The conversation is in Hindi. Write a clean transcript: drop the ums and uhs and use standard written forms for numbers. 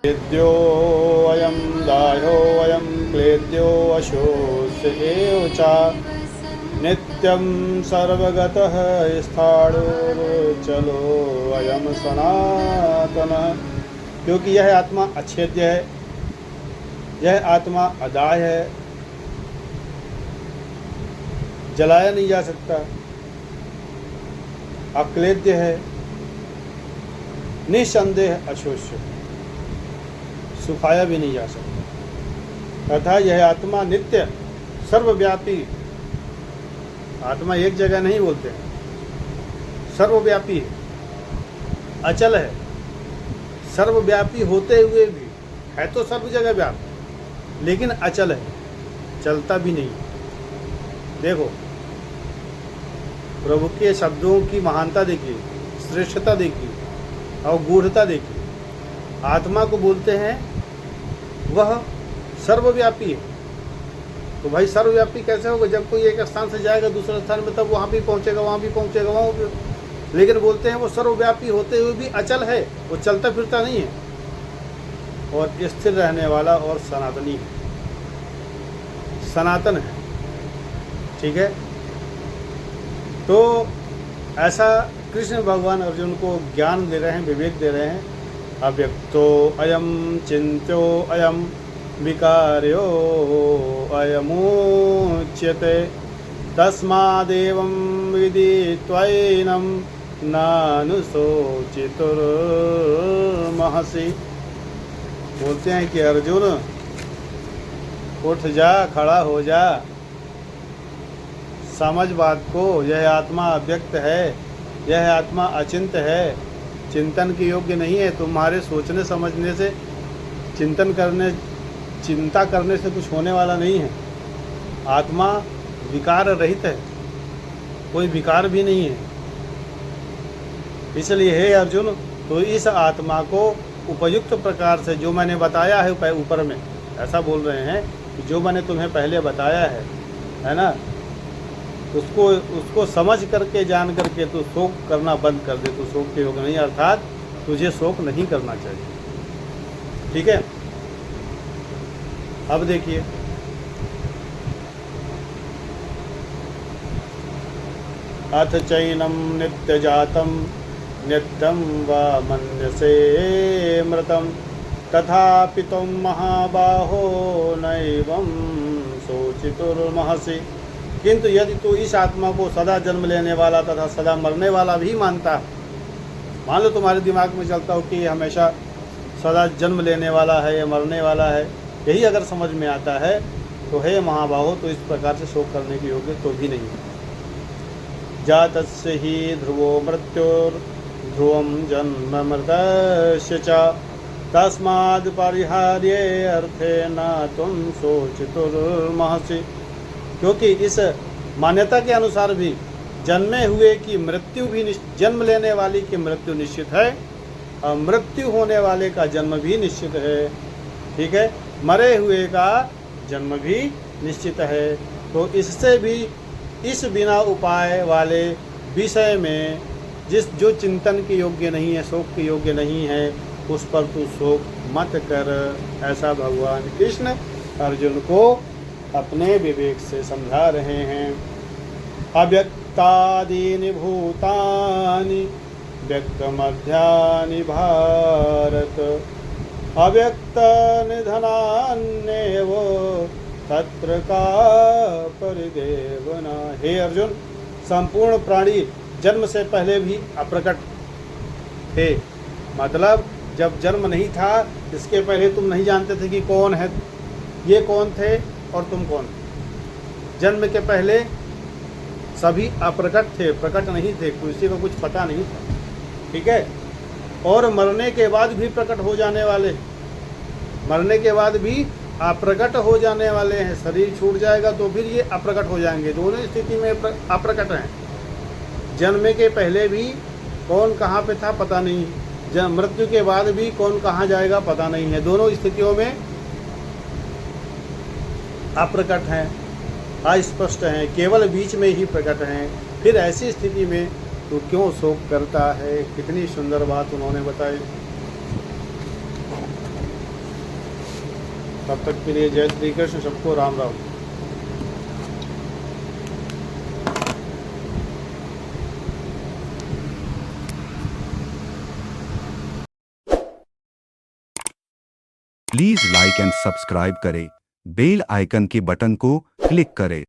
क्लेद्योऽयं दाह्योऽयं क्लेद्यो अशोष्य एव च नित्यं सर्वगतः स्थाणुर्चलोऽयं सनातनः। क्योंकि यह आत्मा अछेद्य है, यह आत्मा अदाह्य है, जलाया नहीं जा सकता, अक्लेद्य है, निसंदेह अशोष्य, सुखाया भी नहीं जा सकता। तथा यह आत्मा नित्य सर्वव्यापी, आत्मा एक जगह नहीं बोलते हैं, सर्वव्यापी है, अचल है। सर्वव्यापी होते हुए भी है तो सर्व जगह व्यापी, लेकिन अचल है, चलता भी नहीं। देखो प्रभु के शब्दों की महानता देखिए, श्रेष्ठता देखिए और गूढ़ता देखिए। आत्मा को बोलते हैं वह सर्वव्यापी है। तो भाई सर्वव्यापी कैसे होगा? जब कोई एक स्थान से जाएगा दूसरे स्थान में, तब वहाँ भी पहुँचेगा, वहाँ भी पहुँचेगा, वहाँ भी। लेकिन बोलते हैं वो सर्वव्यापी होते हुए भी अचल है, वो चलता फिरता नहीं है और स्थिर रहने वाला और सनातनी है, सनातन है। ठीक है, तो ऐसा कृष्ण भगवान अर्जुन को ज्ञान दे रहे हैं, विवेक दे रहे हैं। अव्यक्तो अयम चिंत्यो अयम विकार्यो अयमुच्यते तस्मादेवं विदित्वैनं नानुशोचितुर्महसि। बोलते हैं कि अर्जुन उठ जा, खड़ा हो जा, समझ बात को। यह आत्मा अव्यक्त है, यह आत्मा अचिंत्य है, चिंतन की योग्य नहीं है। तुम्हारे सोचने समझने से, चिंता करने से कुछ होने वाला नहीं है। आत्मा विकार रहित है, कोई विकार भी नहीं है। इसलिए हे अर्जुन, तो इस आत्मा को उपयुक्त प्रकार से, जो मैंने बताया है ऊपर में, ऐसा बोल रहे हैं कि जो मैंने तुम्हें पहले बताया है ना, उसको समझ करके, जान करके तो शोक करना बंद कर दे। तो शोक के योग नहीं, अर्थात तुझे शोक नहीं करना चाहिए। ठीक है, अब देखिए अथ चैनम नित्य जातम नित्यं वा मन्यसे मृतम तथापि तुम महाबाहो नैवं शोचितुर्महसि। किंतु यदि तू इस आत्मा को सदा जन्म लेने वाला तथा सदा मरने वाला भी मानता है, मान लो तुम्हारे दिमाग में चलता हो कि ये हमेशा सदा जन्म लेने वाला है या मरने वाला है, यही अगर समझ में आता है, तो हे महाबाहो, तो इस प्रकार से शोक करने के योग्य तो भी नहीं है। जातस्य ही ध्रुवो मृत्युर्ध्रुवं जन्म मृतस्य च तस्माद् परिहार्ये अर्थे न तुम शोचितुर्महसि। क्योंकि इस मान्यता के अनुसार भी जन्मे हुए की मृत्यु भी, जन्म लेने वाली की मृत्यु निश्चित है और मृत्यु होने वाले का जन्म भी निश्चित है। ठीक है, मरे हुए का जन्म भी निश्चित है। तो इससे भी इस बिना उपाय वाले विषय में जो चिंतन के योग्य नहीं है, शोक के योग्य नहीं है, उस पर तू शोक मत कर। ऐसा भगवान कृष्ण अर्जुन को अपने विवेक से समझा रहे हैं। अव्यक्तादीनि भूतानि व्यक्तमध्यानि भारत अव्यक्त निधनान्येव तत्र का परिदेवना। हे अर्जुन, संपूर्ण प्राणी जन्म से पहले भी अप्रकट थे। मतलब जब जन्म नहीं था, इसके पहले तुम नहीं जानते थे कि कौन है, ये कौन थे और तुम कौन थे। जन्म के पहले सभी अप्रकट थे, प्रकट नहीं थे, किसी को कुछ पता नहीं था। ठीक है, और मरने के बाद भी प्रकट हो जाने वाले, मरने के बाद भी अप्रकट हो जाने वाले हैं। शरीर छूट जाएगा तो फिर ये अप्रकट हो जाएंगे, दोनों स्थिति में अप्रकट हैं। जन्म के पहले भी कौन कहाँ पे था पता नहीं, मृत्यु के बाद भी कौन कहाँ जाएगा पता नहीं है। दोनों स्थितियों में अप्रकट हैं, अस्पष्ट हैं, केवल बीच में ही प्रकट हैं। फिर ऐसी स्थिति में तो क्यों शोक करता है। कितनी सुंदर बात उन्होंने बताई। तब तक के लिए जय श्री कृष्ण, सबको Ram Ram. Please like and subscribe करें, बेल आइकन के बटन को क्लिक करें।